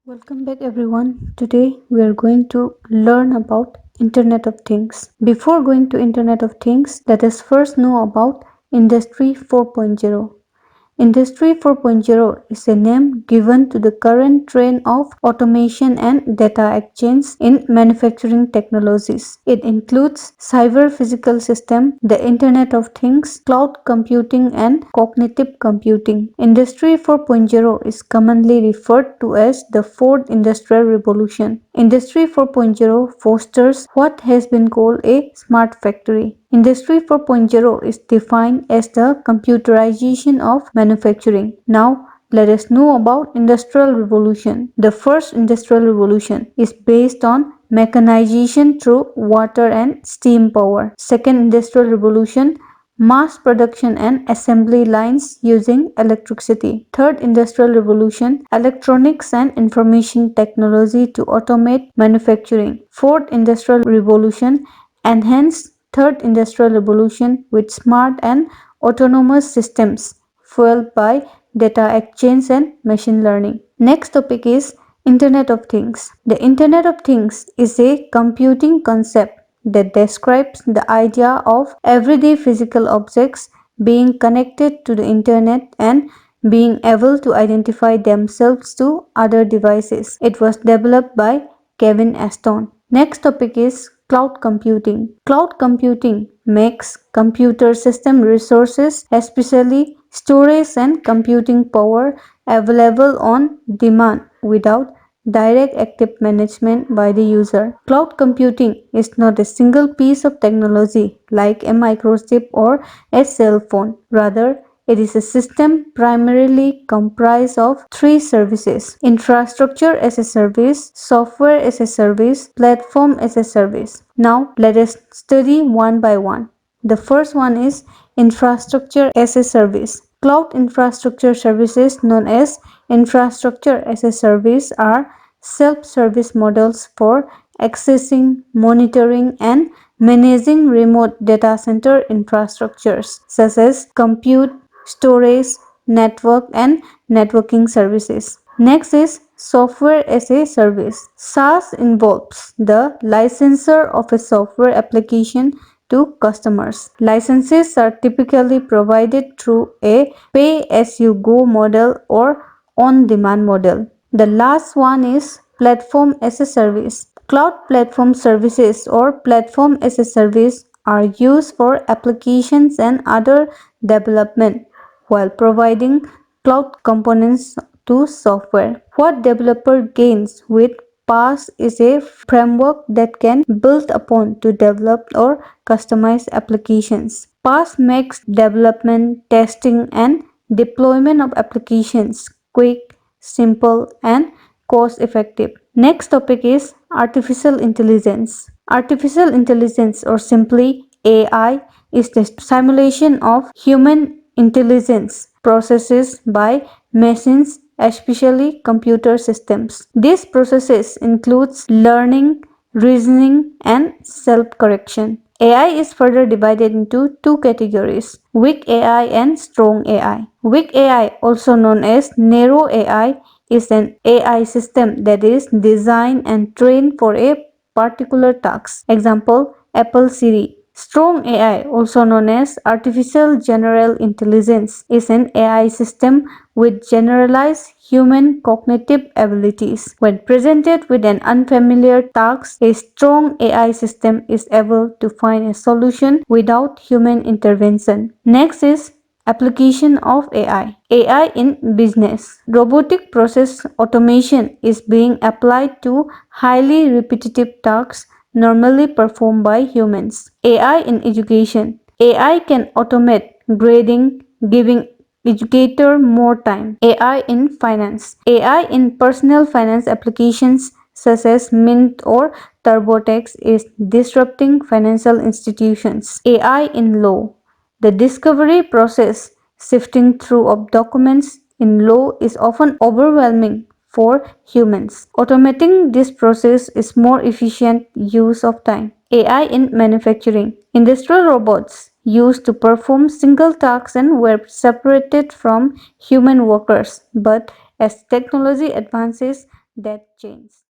Welcome back everyone. Today we are going to learn about Internet of Things. Before going to Internet of Things, let us first know about Industry 4.0. Industry 4.0 is a name given to the current trend of automation and data exchange in manufacturing technologies. It includes cyber physical system, the Internet of Things, cloud computing and cognitive computing. Industry 4.0 is commonly referred to as the fourth industrial revolution. Industry 4.0 fosters what has been called a smart factory. Industry 4.0 is defined as the computerization of manufacturing. Now, let us know about Industrial Revolution. The first Industrial Revolution is based on mechanization through water and steam power. Second Industrial Revolution, mass production and assembly lines using electricity. Third Industrial Revolution, electronics and information technology to automate manufacturing. Fourth Industrial Revolution, enhanced Third Industrial Revolution with smart and autonomous systems fueled by data exchange and machine learning. Next topic is Internet of Things. The Internet of Things is a computing concept that describes the idea of everyday physical objects being connected to the internet and being able to identify themselves to other devices. It was developed by Kevin Aston. Next topic is cloud computing. Cloud computing makes computer system resources, especially storage and computing power, available on demand without direct active management by the user. Cloud computing is not a single piece of technology like a microchip or a cell phone. Rather, it is a system primarily comprised of three services: infrastructure as a service, software as a service, platform as a service. Now, let us study one by one. The first one is infrastructure as a service. Cloud infrastructure services, known as infrastructure as a service, are self-service models for accessing, monitoring, and managing remote data center infrastructures such as compute, storage, network, and networking services. Next is software as a service. SaaS involves the licensor of a software application to customers. Licenses are typically provided through a pay-as-you-go model or on-demand model. The last one is platform as a service. Cloud platform services or platform as a service are used for applications and other development while providing cloud components to software. What developer gains with PaaS is a framework that can build upon to develop or customize applications. PaaS makes development, testing, and deployment of applications quick, simple, and cost effective. Next topic is artificial intelligence. Artificial intelligence, or simply AI, is the simulation of human intelligence processes by machines, especially computer systems. These processes includes learning, reasoning, and self-correction. AI is further divided into two categories: weak AI and strong AI. Weak AI, also known as narrow AI, is an AI system that is designed and trained for a particular task. Example, Apple Siri. Strong AI, also known as artificial general intelligence, is an AI system with generalized human cognitive abilities. When presented with an unfamiliar task, a strong AI system is able to find a solution without human intervention. Next is application of AI. AI in business. Robotic process automation is being applied to highly repetitive tasks normally performed by humans. AI in education. AI can automate grading, giving educator more time. AI in finance. AI in personal finance applications such as Mint or TurboTax is disrupting financial institutions. AI in law. The discovery process, sifting through of documents in law, is often overwhelming for humans. Automating this process is more efficient use of time. AI in manufacturing. Industrial robots used to perform single tasks and were separated from human workers. But as technology advances, that change.